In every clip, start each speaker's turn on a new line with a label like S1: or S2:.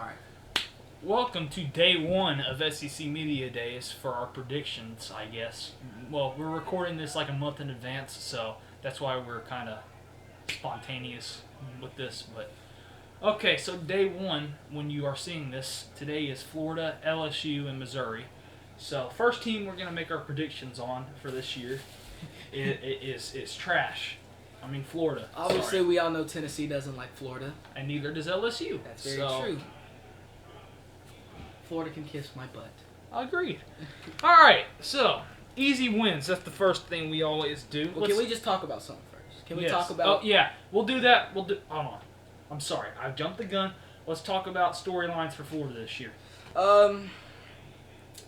S1: right.
S2: Welcome to day one of SEC Media Days for our predictions, I guess. Well, we're recording this like a month in advance, so that's why we're kind of spontaneous with this. But okay, so day one, when you are seeing this, today is Florida, LSU, and Missouri. So first team we're gonna make our predictions on for this year is trash. I mean Florida.
S1: Obviously,
S2: sorry.
S1: we all know Tennessee doesn't like Florida.
S2: And neither does LSU.
S1: That's very true. Florida can kiss my butt.
S2: Agreed. All right, so easy wins. That's the first thing we always do.
S1: Well, can we just talk about something first? Can we talk about?
S2: Oh yeah, we'll do that. Hold on. I'm sorry, I jumped the gun. Let's talk about storylines for Florida this year.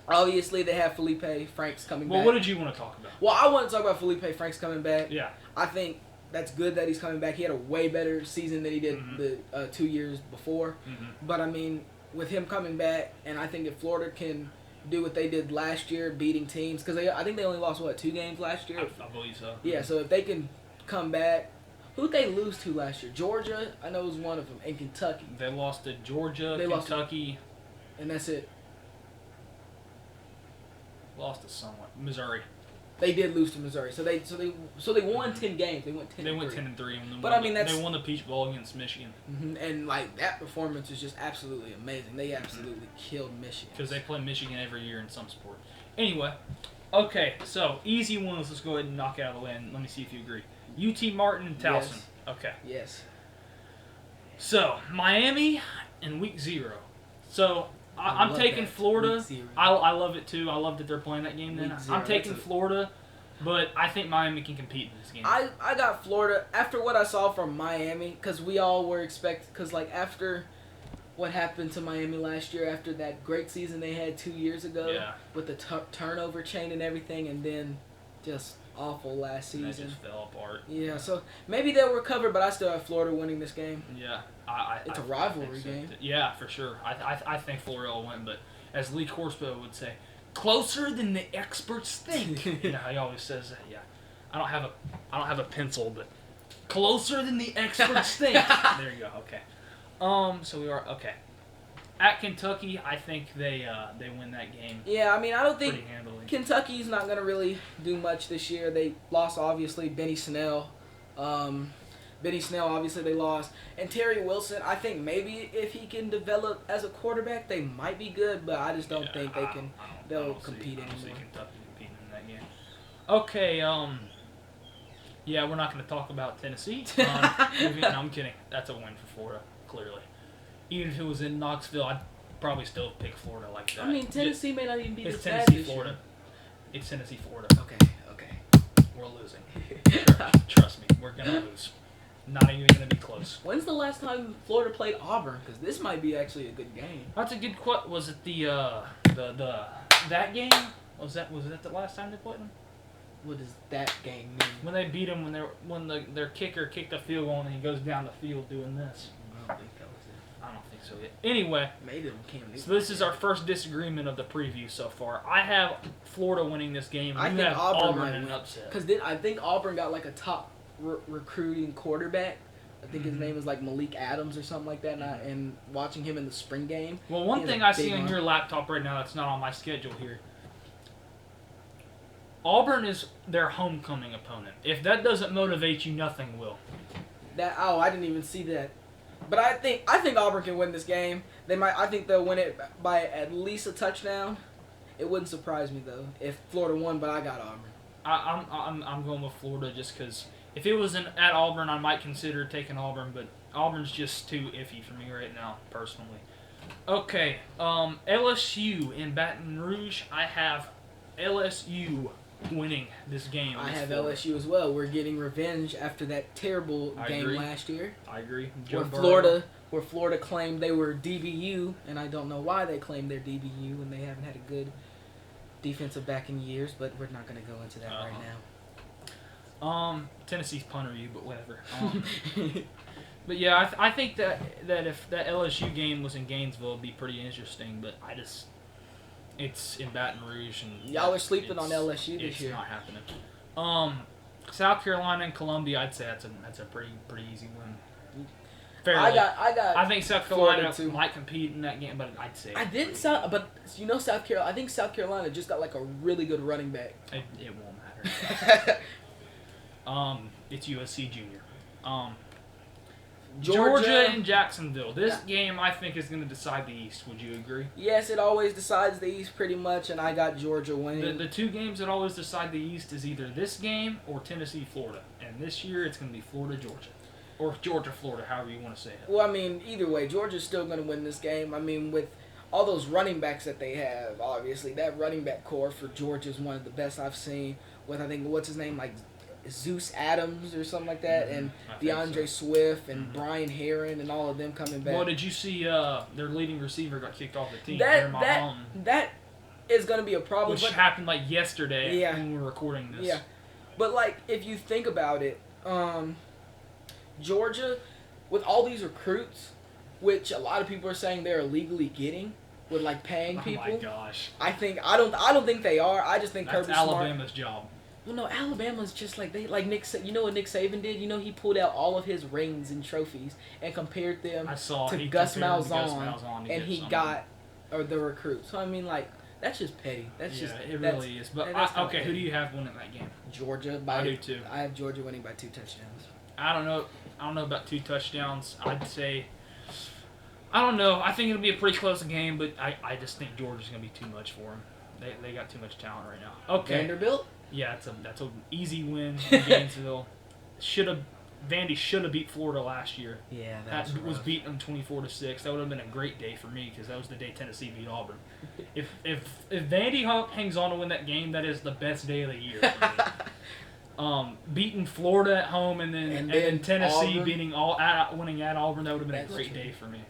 S1: Obviously they have Felipe Franks coming back.
S2: Well, what did you want to talk about?
S1: Well, I want to talk about Felipe Franks coming back.
S2: Yeah.
S1: I think that's good that he's coming back. He had a way better season than he did the 2 years before.
S2: Mm-hmm.
S1: But I mean, with him coming back, and I think if Florida can do what they did last year, beating teams, because I think they only lost 2 games last year.
S2: I believe so.
S1: Yeah, so if they can come back, who'd they lose to last year? Georgia, I know it was one of them, and Kentucky.
S2: They lost to Georgia, Kentucky,
S1: and that's it.
S2: Lost to someone, Missouri.
S1: They did lose to Missouri, so they won 10 games. They went 10.
S2: They went 10-3, and
S1: they
S2: won the Peach Bowl against Michigan.
S1: Mm-hmm. And like that performance was just absolutely amazing. They absolutely killed Michigan
S2: because they play Michigan every year in some sport. Anyway, okay, so easy ones. Let's go ahead and knock it out of the way, and let me see if you agree. UT Martin and Towson.
S1: Yes.
S2: Okay.
S1: Yes.
S2: So Miami in week 0. So I'm taking Florida. I love it too. I love that they're playing that game. Then I'm taking Florida, but I think Miami can compete in this game.
S1: I got Florida after what I saw from Miami, because we all were because like after what happened to Miami last year, after that great season they had 2 years ago, with the turnover chain and everything, and then just awful last season.
S2: That just fell apart.
S1: Yeah, so maybe they'll recover, but I still have Florida winning this game.
S2: Yeah,
S1: it's a rivalry game.
S2: Yeah, for sure. I think Florida will win, but as Lee Horsburgh would say, closer than the experts think. You know how he always says that. Yeah, I don't have a pencil, but closer than the experts think. There you go. Okay. So we are okay. At Kentucky, I think they win that game.
S1: Yeah, I mean, I don't think
S2: pretty handily.
S1: Kentucky's not going to really do much this year. They lost, obviously, Benny Snell. Benny Snell, obviously, they lost. And Terry Wilson, I think maybe if he can develop as a quarterback, they might be good, but I just don't think they can. They'll compete anymore. I don't see
S2: Kentucky competing in that game. Okay, yeah, we're not going to talk about Tennessee. No, I'm kidding. That's a win for Florida, clearly. Even if it was in Knoxville, I'd probably still pick Florida like that.
S1: I mean, Tennessee may not even be
S2: it's
S1: as bad
S2: Tennessee,
S1: this
S2: Florida.
S1: year.
S2: It's Tennessee, Florida.
S1: Okay.
S2: We're losing. Trust me, we're gonna lose. Not even gonna be close.
S1: When's the last time Florida played Auburn? Because this might be actually a good game.
S2: That's a good question. Was it that game? Was that the last time they played them?
S1: What does that game mean?
S2: When they beat them, when their kicker kicked a field goal and he goes down the field doing this.
S1: I don't think that was it.
S2: I don't think so yet. Anyway, so this is our first disagreement of the preview so far. I have Florida winning this game.
S1: I
S2: you
S1: think
S2: have
S1: Auburn
S2: in an upset.
S1: Because I think Auburn got like a top recruiting quarterback. I think his name is like Malik Adams or something like that. And watching him in the spring game.
S2: Well, one thing I see on your laptop right now that's not on my schedule here. Auburn is their homecoming opponent. If that doesn't motivate you, nothing will.
S1: I didn't even see that. But I think Auburn can win this game. I think they'll win it by at least a touchdown. It wouldn't surprise me though if Florida won, but I got Auburn.
S2: I'm going with Florida just because if it was at Auburn, I might consider taking Auburn, but Auburn's just too iffy for me right now, personally. Okay, LSU in Baton Rouge. I have LSU winning this game.
S1: I have LSU as well. We're getting revenge after that terrible game last year.
S2: I agree.
S1: Where Florida claimed they were DBU, and I don't know why they claimed they're DBU when they haven't had a good defensive back in years, but we're not going to go into that right now.
S2: Tennessee's punter you, but whatever. But yeah, I think that if that LSU game was in Gainesville, it'd be pretty interesting, but it's in Baton Rouge, and
S1: y'all are sleeping on LSU this year.
S2: It's not happening. South Carolina and Columbia, I'd say that's a pretty easy win. fairly.
S1: I
S2: think South
S1: Florida
S2: Carolina
S1: too.
S2: might compete in that game, but I'd say
S1: I didn't South, but South Carolina. I think South Carolina just got like a really good running back.
S2: it won't matter. It's USC Junior. Georgia and Jacksonville. This game, I think, is going to decide the East. Would you agree?
S1: Yes, it always decides the East pretty much, and I got Georgia winning.
S2: The two games that always decide the East is either this game or Tennessee, Florida. And this year, it's going to be Florida, Georgia. Or Georgia, Florida, however you want to say it.
S1: Well, I mean, either way, Georgia's still going to win this game. I mean, with all those running backs that they have, obviously, that running back core for Georgia is one of the best I've seen. With, I think, what's his name, like Zeus Adams or something like that, and DeAndre Swift and Brian Herron and all of them coming back.
S2: Well, did you see their leading receiver got kicked off the team?
S1: That is going to be a problem.
S2: Which happened like yesterday when we were recording this.
S1: Yeah. But, like, if you think about it, Georgia, with all these recruits, which a lot of people are saying they're illegally getting, with like paying people.
S2: Oh my gosh!
S1: I don't think they are. I just think
S2: that's
S1: Kirby Smart.
S2: Alabama's job.
S1: Well, no, Alabama's just like Nick. You know what Nick Saban did? You know he pulled out all of his rings and trophies and compared them to Gus Malzahn, and he got the recruit. So I mean, like that's just petty.
S2: It really is. But okay, who do you have winning that game?
S1: Georgia.
S2: I do too.
S1: I have Georgia winning by 2 touchdowns.
S2: I don't know about 2 touchdowns. I'd say. I don't know. I think it'll be a pretty close game, but I just think Georgia's gonna be too much for them. They got too much talent right now. Okay.
S1: Vanderbilt.
S2: Yeah, that's an easy win in Gainesville. Vandy should have beat Florida last year.
S1: Yeah,
S2: that was beating them 24-6. That would have been a great day for me because that was the day Tennessee beat Auburn. If Vandy hangs on to win that game, that is the best day of the year for me. Beating Florida at home and then Tennessee
S1: Auburn.
S2: winning at Auburn, that would have been a great day for me.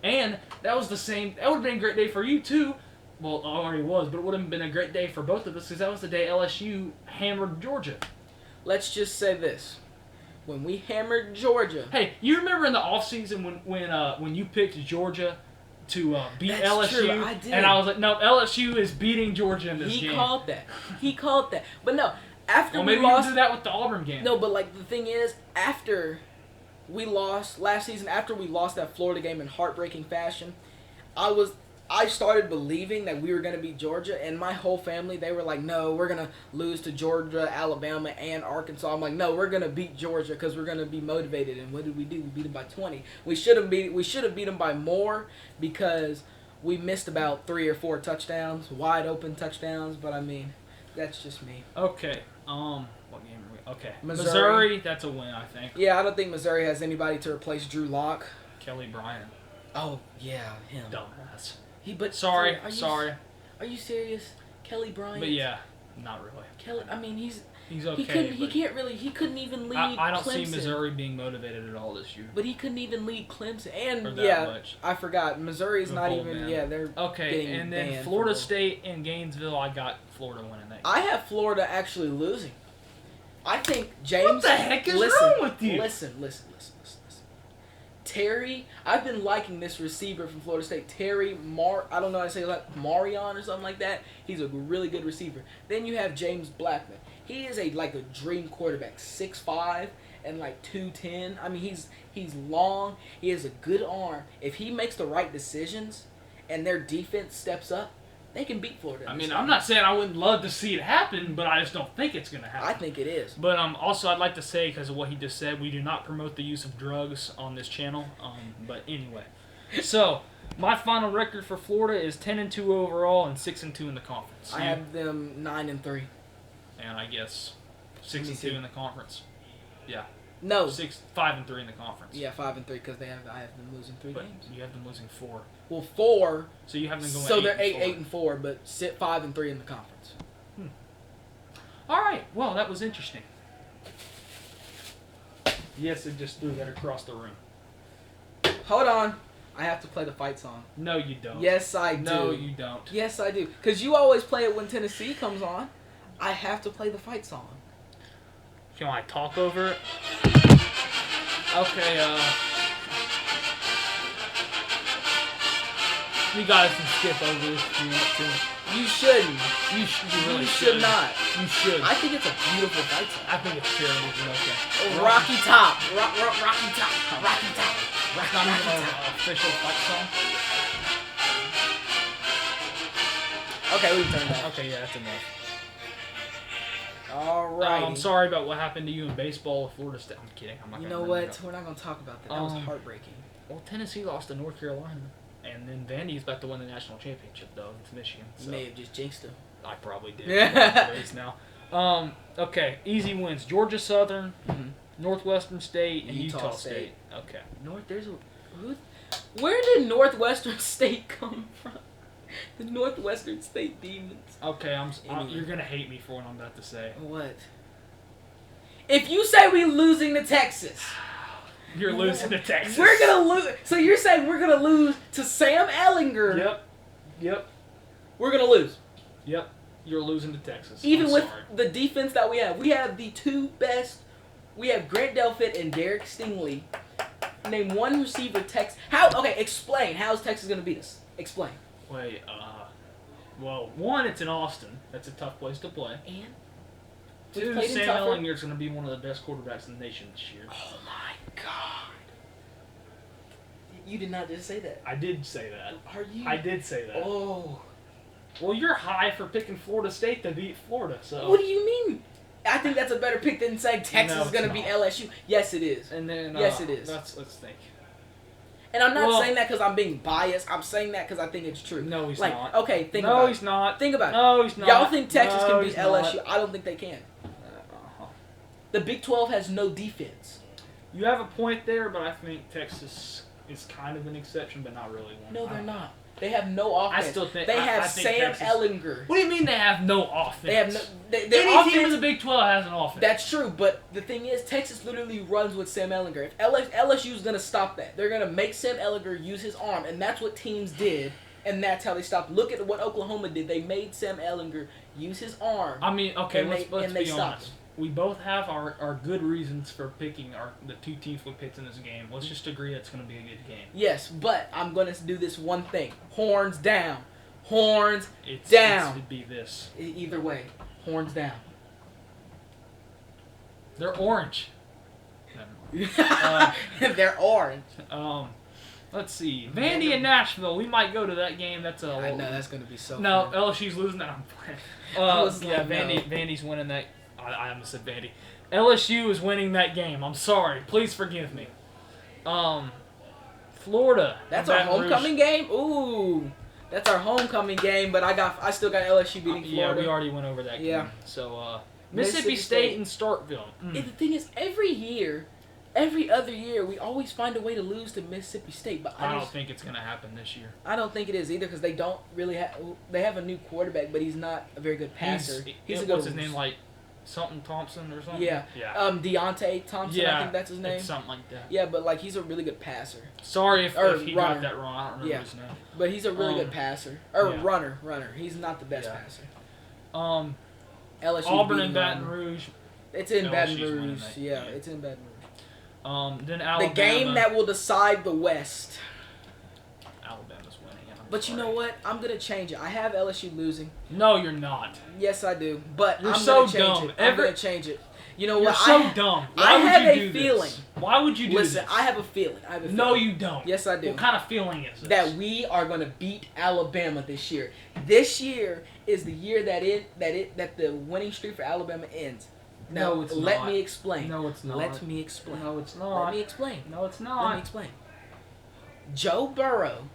S2: And that was that would have been a great day for you too. Well, it already was, but it would have been a great day for both of us because that was the day LSU hammered Georgia.
S1: Let's just say this. When we hammered Georgia...
S2: Hey, you remember in the offseason when you picked Georgia to beat
S1: That's
S2: LSU?
S1: True, I did.
S2: And I was like, no, LSU is beating Georgia in this game.
S1: He called that. But no, after
S2: maybe
S1: we lost...
S2: you do that with the Auburn game.
S1: No, but like the thing is, after we lost last season, after we lost that Florida game in heartbreaking fashion, I started believing that we were going to beat Georgia, and my whole family, they were like, no, we're going to lose to Georgia, Alabama, and Arkansas. I'm like, no, we're going to beat Georgia because we're going to be motivated. And what did we do? We beat them by 20. We should have beat them by more because we missed about 3 or 4 touchdowns, wide open touchdowns, but I mean, that's just me.
S2: Okay. What game are we? Okay.
S1: Missouri,
S2: that's a win, I think.
S1: Yeah, I don't think Missouri has anybody to replace Drew Lock.
S2: Kelly Bryant.
S1: Oh, yeah, him.
S2: Dumbass.
S1: Sorry. Are you serious? Kelly Bryant?
S2: But yeah, not really.
S1: Kelly, I mean, he's
S2: okay.
S1: He couldn't even lead
S2: I don't
S1: Clemson.
S2: see Missouri being motivated at all this year.
S1: But he couldn't even lead Clemson. And
S2: much.
S1: I forgot. Missouri's not even, they're
S2: okay, and then Florida State and Gainesville, I got Florida winning that game.
S1: I have Florida actually losing. I think James...
S2: What the heck is wrong with you?
S1: Listen. Terry, I've been liking this receiver from Florida State. I don't know how to say it, Marion or something like that. He's a really good receiver. Then you have James Blackman. He is a dream quarterback, 6'5" and 210. I mean, he's long. He has a good arm. If he makes the right decisions and their defense steps up, they can beat Florida.
S2: I mean, I'm not saying I wouldn't love to see it happen, but I just don't think it's going to happen.
S1: I think it is.
S2: But also, I'd like to say, because of what he just said, we do not promote the use of drugs on this channel. But anyway. So, my final record for Florida is 10-2 overall and 6-2 in the conference.
S1: I have them 9-3.
S2: And I guess 6-2 in the conference. Yeah.
S1: No.
S2: 5-3 in the conference.
S1: Yeah, 5-3 because I have them losing 3 games.
S2: You have them losing 4.
S1: Well, 4.
S2: So you have them going.
S1: So they're 8-4, but sit 5-3 in the conference.
S2: All right. Well, that was interesting. Yes, it just threw that across the room.
S1: Hold on. I have to play the fight song.
S2: No, you don't.
S1: Yes, I do.
S2: No, you don't.
S1: Yes, I do. Because you always play it when Tennessee comes on. I have to play the fight song.
S2: Can I talk over it? Okay, you guys can skip over this if you want to.
S1: You shouldn't.
S2: You really
S1: should not.
S2: You should.
S1: I think it's a beautiful fight song.
S2: I think it's terrible, but okay.
S1: Rocky top. Rocky top. Rocky top.
S2: That's not even an official fight song.
S1: Okay, we can turn that.
S2: Okay, yeah, that's enough.
S1: All right.
S2: I'm sorry about what happened to you in baseball with Florida State. I'm kidding. I'm not
S1: You
S2: gonna
S1: know
S2: bring it
S1: what?
S2: up.
S1: We're not gonna talk about that. That was heartbreaking.
S2: Well, Tennessee lost to North Carolina, and then Vandy's about to win the national championship though against Michigan. So
S1: You may have just jinxed him.
S2: I probably did. Race now. Okay, easy wins: Georgia Southern, Northwestern State, and Utah State. Okay.
S1: Where did Northwestern State come from? The Northwestern State Demons.
S2: Okay, you're gonna hate me for what I'm about to say.
S1: What? If you say we losing to Texas,
S2: you're losing to Texas.
S1: We're gonna lose. So you're saying we're gonna lose to Sam Ellinger?
S2: Yep.
S1: We're gonna lose.
S2: Yep. You're losing to Texas.
S1: Even with the defense that we have the two best. We have Grant Delpit and Derek Stingley. Name one receiver. Okay, explain. How's Texas gonna beat us? Explain.
S2: Wait. Well, one, it's in Austin. That's a tough place to play.
S1: And
S2: two, Sam Ellinger's gonna be one of the best quarterbacks in the nation this year.
S1: Oh my God. You did not just say that.
S2: I did say that.
S1: Are you?
S2: I did say that.
S1: Oh.
S2: Well, you're high for picking Florida State to beat Florida, so.
S1: What do you mean? I think that's a better pick than saying Texas is going to beat LSU. Yes, it is.
S2: And then
S1: yes, it is.
S2: Let's think.
S1: And I'm not saying that because I'm being biased. I'm saying that because I think it's true.
S2: No, he's not.
S1: Okay, think about it.
S2: No, he's not.
S1: Think about it.
S2: No, he's not.
S1: Y'all think Texas can beat LSU?
S2: Not.
S1: I don't think they can. The Big 12 has no defense.
S2: You have a point there, but I think Texas is kind of an exception, but not really one.
S1: No, they're not. They have no offense.
S2: I still think
S1: they have Sam
S2: Texas,
S1: Ellinger.
S2: What do you mean they have no offense?
S1: They have no. Their
S2: Any
S1: offense,
S2: team in the Big 12 has an offense.
S1: That's true, but the thing is, Texas literally runs with Sam Ellinger. If LSU is going to stop that, they're going to make Sam Ellinger use his arm, and that's what teams did, and that's how they stopped. Look at what Oklahoma did. They made Sam Ellinger use his arm.
S2: I mean, okay, let's be
S1: stopped
S2: honest. We both have our good reasons for picking the two teams we picked in this game. Let's just agree it's going to be a good game.
S1: Yes, but I'm going to do this one thing. Horns down. Horns down.
S2: It'd be this.
S1: Either way, horns down.
S2: They're orange.
S1: They're orange.
S2: Let's see. Vandy and Nashville. We might go to that game. That's
S1: I know that's going to be so.
S2: No,
S1: fun.
S2: LSU's losing that. I'm playing. Vandy's winning that. I almost said Vandy. LSU is winning that game. I'm sorry. Please forgive me. Florida.
S1: That's our homecoming game? Ooh. That's our homecoming game, but I still got LSU beating Florida.
S2: Yeah, we already went over that game.
S1: Yeah.
S2: So, Mississippi State and Starkville.
S1: And the thing is, every other year, we always find a way to lose to Mississippi State. But
S2: I don't think it's going to happen this year.
S1: I don't think it is either because they don't really have. They have a new quarterback, but he's not a very good passer. He's a good.
S2: What's his name? Like something Thompson or something?
S1: Yeah. Deontay Thompson, I think that's his name.
S2: It's something like that.
S1: Yeah, but he's a really good passer.
S2: Sorry if he got that wrong. I don't remember his name.
S1: But he's a really good passer. Runner. He's not the best passer. LSU
S2: Auburn and Baton Rouge.
S1: It's in Baton Rouge. Yeah, it's in Baton Rouge.
S2: Then Alabama.
S1: The game that will decide the West.
S2: Alabama's winning.
S1: But you know what? I'm going to change it. I have LSU losing.
S2: No, you're not.
S1: Yes, I do. But
S2: you're
S1: I'm
S2: so
S1: going to change
S2: dumb.
S1: it. I'm going to change it. You know
S2: you're
S1: what?
S2: You're so dumb.
S1: I have a feeling.
S2: Why would you do this?
S1: Listen, I have a feeling.
S2: No, you don't.
S1: Yes, I do.
S2: What kind of feeling is this?
S1: That we are going to beat Alabama this year. This year is the year that the winning streak for Alabama ends. Now,
S2: no, it's not.
S1: Let me explain.
S2: No, it's not.
S1: Let me explain.
S2: No, it's not.
S1: Let me explain.
S2: No, it's not.
S1: Let me explain. Joe Burrow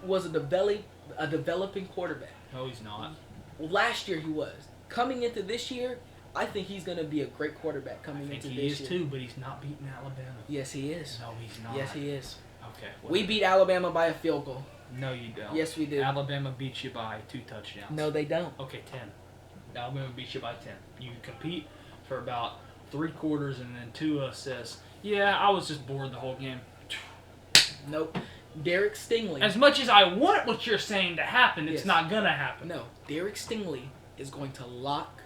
S1: was a developing quarterback.
S2: No, he's not.
S1: Last year he was. Coming into this year, I think he's going to be a great quarterback coming into this year.
S2: He is too, but he's not beating Alabama.
S1: Yes, he is.
S2: No, he's not.
S1: Yes, he is.
S2: Okay.
S1: We beat Alabama by a field goal.
S2: No, you don't.
S1: Yes, we do.
S2: Alabama beats you by 2 touchdowns.
S1: No, they don't.
S2: Okay, 10. Alabama beats you by 10. You compete for about 3 quarters, and then Tua says, "Yeah, I was just bored the whole game."
S1: Nope. Derek Stingley.
S2: As much as I want what you're saying to happen, it's not gonna happen.
S1: No, Derek Stingley is going to lock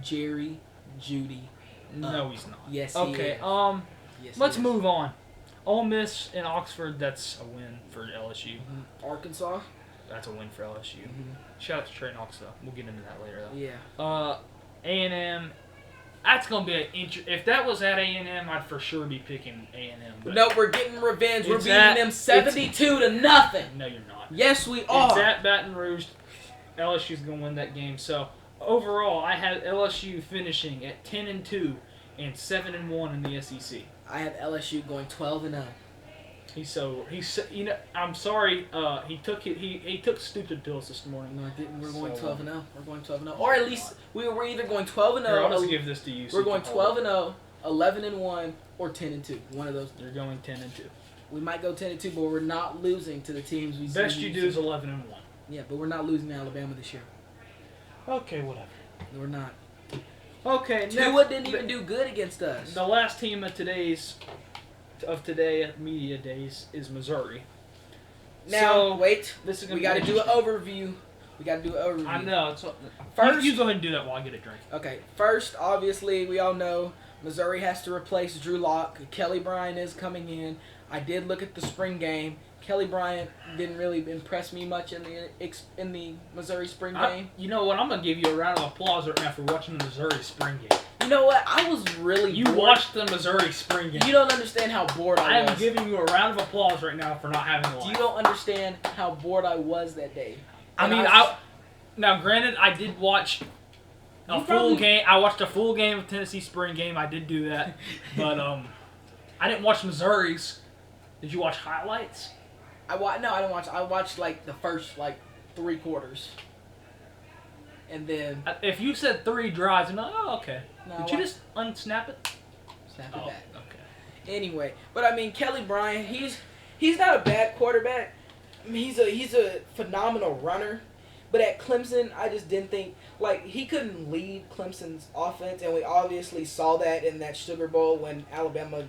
S1: Jerry Jeudy.
S2: No, he's not.
S1: Yes,
S2: okay.
S1: he is.
S2: Let's move on. Ole Miss and Oxford. That's a win for LSU.
S1: Mm-hmm. Arkansas.
S2: That's a win for LSU.
S1: Mm-hmm.
S2: Shout out to Trey Knox though. We'll get into that later though.
S1: Yeah.
S2: A&M That's gonna be if that was at A&M, I'd for sure be picking A&M.
S1: No, we're getting revenge. We're beating
S2: them
S1: 72-0.
S2: No, you're not.
S1: Yes, we are.
S2: It's at Baton Rouge. LSU's gonna win that game. So overall, I had LSU finishing at 10-2 and 7-1 in the SEC.
S1: I have LSU going 12-0.
S2: He's I'm sorry. He took stupid pills this morning.
S1: No, I didn't. We're going 12-0. We're going 12-0. Or at least we're either going 12-0.
S2: Here, I'll just give this to you.
S1: We're going 12-0, 11-1, or 10-2. One of those.
S2: You're going 10-2.
S1: We might go 10-2, but we're not losing to the teams we.
S2: Best you do is 11-1.
S1: Yeah, but we're not losing to Alabama this year.
S2: Okay, whatever.
S1: We're not.
S2: Okay,
S1: Tua didn't even do good against us.
S2: The last team of today at Media Days is Missouri.
S1: Now, wait.
S2: This is
S1: we got to do an overview.
S2: I know.
S1: First,
S2: you go ahead and do that while I get a drink.
S1: Okay. First, obviously, we all know Missouri has to replace Drew Lock. Kelly Bryant is coming in. I did look at the spring game. Kelly Bryant didn't really impress me much in the Missouri spring game.
S2: You know what? I'm gonna give you a round of applause right now for watching the Missouri spring game.
S1: You know what? I was really bored.
S2: Watched the Missouri spring game.
S1: You don't understand how bored I was.
S2: I am giving you a round of applause right now for not having a life.
S1: You don't understand how bored I was that day.
S2: Now, granted, I did watch a full game. I watched a full game of Tennessee spring game. I did do that, but I didn't watch Missouri's. Did you watch highlights?
S1: No, I didn't watch. I watched the first 3 quarters, and then
S2: if you said 3 drives, I'm like, oh, okay.
S1: No,
S2: did you just unsnap it?
S1: Snap it back.
S2: Okay.
S1: Anyway, but I mean, Kelly Bryant, he's not a bad quarterback. I mean, he's a phenomenal runner. But at Clemson, I just didn't think he couldn't lead Clemson's offense, and we obviously saw that in that Sugar Bowl when Alabama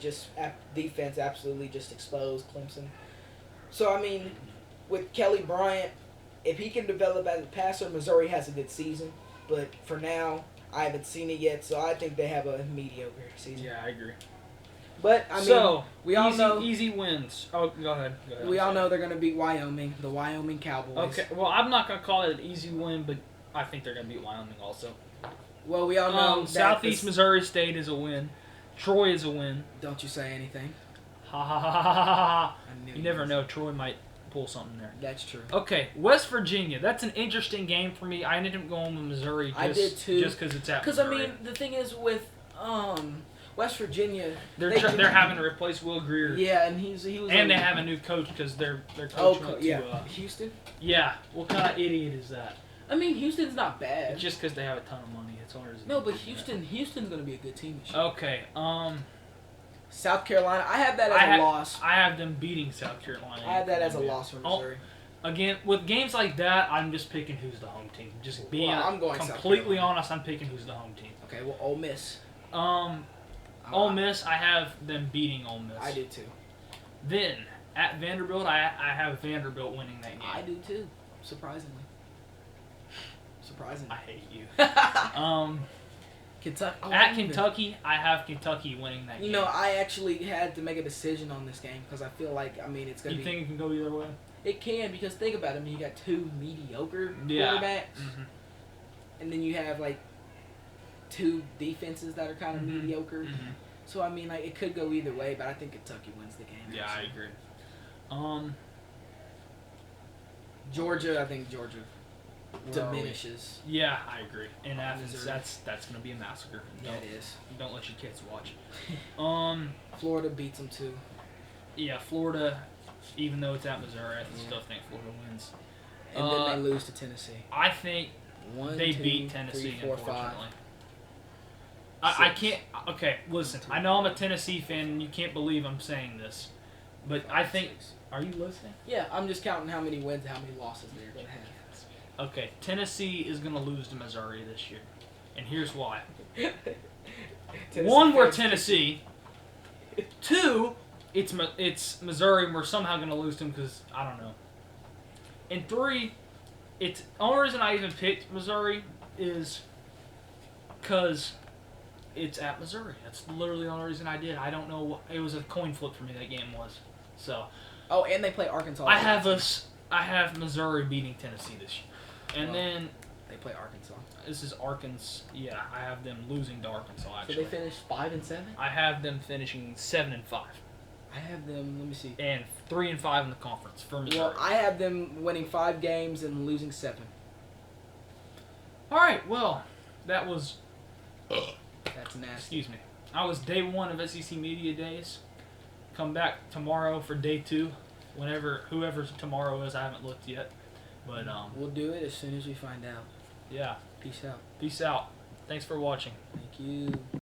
S1: defense absolutely just exposed Clemson. So I mean, with Kelly Bryant, if he can develop as a passer, Missouri has a good season. But for now, I haven't seen it yet, so I think they have a mediocre season.
S2: Yeah, I agree.
S1: But I mean, we all know
S2: easy wins. Oh, go ahead.
S1: We all know they're going to beat Wyoming, the Wyoming Cowboys.
S2: Okay, well, I'm not going to call it an easy win, but I think they're going to beat Wyoming also.
S1: Well, we all know
S2: Southeast Missouri State is a win. Troy is a win.
S1: Don't you say anything.
S2: Ha ha ha ha ha ha. You never know. Troy might pull something there.
S1: That's true.
S2: Okay, West Virginia. That's an interesting game for me. I ended up going with Missouri.
S1: I did too.
S2: Just because it's at Missouri.
S1: Because I mean, the thing is with West Virginia,
S2: they're having to replace Will Greer.
S1: Yeah, and he was.
S2: And they have a new coach because their coach went to
S1: Houston.
S2: Yeah, what kind of idiot is that?
S1: I mean, Houston's not bad.
S2: It's just because they have a ton of money. It's hard as
S1: no, but Houston's gonna be a good team this year.
S2: Okay.
S1: South Carolina, I have that as a loss.
S2: I have them beating South Carolina.
S1: I have that as a loss for Missouri.
S2: Again, with games like that, I'm just picking who's the home team. Just being
S1: I'm going
S2: completely honest, I'm picking who's the home team.
S1: Okay, well, Ole Miss.
S2: Ole Miss, I have them beating Ole Miss.
S1: I do too.
S2: Then, at Vanderbilt, I have Vanderbilt winning that game.
S1: I do too, surprisingly.
S2: I hate you.
S1: Kentucky.
S2: At Kentucky, I have Kentucky winning that game.
S1: You know, I actually had to make a decision on this game because I feel like, it's going to be...
S2: You think it can go either way?
S1: It can, because think about it. I mean, you got 2 mediocre quarterbacks, and then you have, 2 defenses that are kind of mediocre. So, I mean, it could go either way, but I think Kentucky wins the game.
S2: Yeah, I agree.
S1: Georgia, I think Georgia diminishes.
S2: Yeah, I agree. In Athens, that's going to be a massacre.
S1: Yeah, it is.
S2: Don't let your kids watch.
S1: Florida beats them too.
S2: Yeah, Florida, even though it's at Missouri, I still think Florida wins.
S1: And then they lose to Tennessee.
S2: I think they beat Tennessee,
S1: 3, 4, 5.
S2: unfortunately. I can't... Okay, listen. I know I'm a Tennessee fan, and you can't believe I'm saying this. But I think... Are you listening?
S1: Yeah, I'm just counting how many wins and how many losses they're going to have.
S2: Okay, Tennessee is going to lose to Missouri this year. And here's why. 1, we're Tennessee. 2, it's Missouri, and we're somehow going to lose to them because, I don't know. And 3, the only reason I even picked Missouri is because it's at Missouri. That's literally the only reason I did. I don't know. It was a coin flip for me, that game was. So.
S1: Oh, and they play Arkansas.
S2: I have Missouri beating Tennessee this year. And then
S1: They play Arkansas.
S2: This is Arkansas. Yeah, I have them losing to Arkansas.
S1: So
S2: Actually,
S1: they finished 5-7.
S2: I have them finishing 7-5
S1: I have them. Let me see.
S2: and 3-5 in the conference for Missouri.
S1: Well, I have them winning 5 games and losing 7.
S2: All right. Well, that was.
S1: That's nasty.
S2: Excuse me. I was day 1 of SEC Media Days. Come back tomorrow for day 2. Whoever tomorrow is, I haven't looked yet. But
S1: We'll do it as soon as we find out.
S2: yeah.
S1: Peace out.
S2: Peace out. Thanks for watching.
S1: Thank you.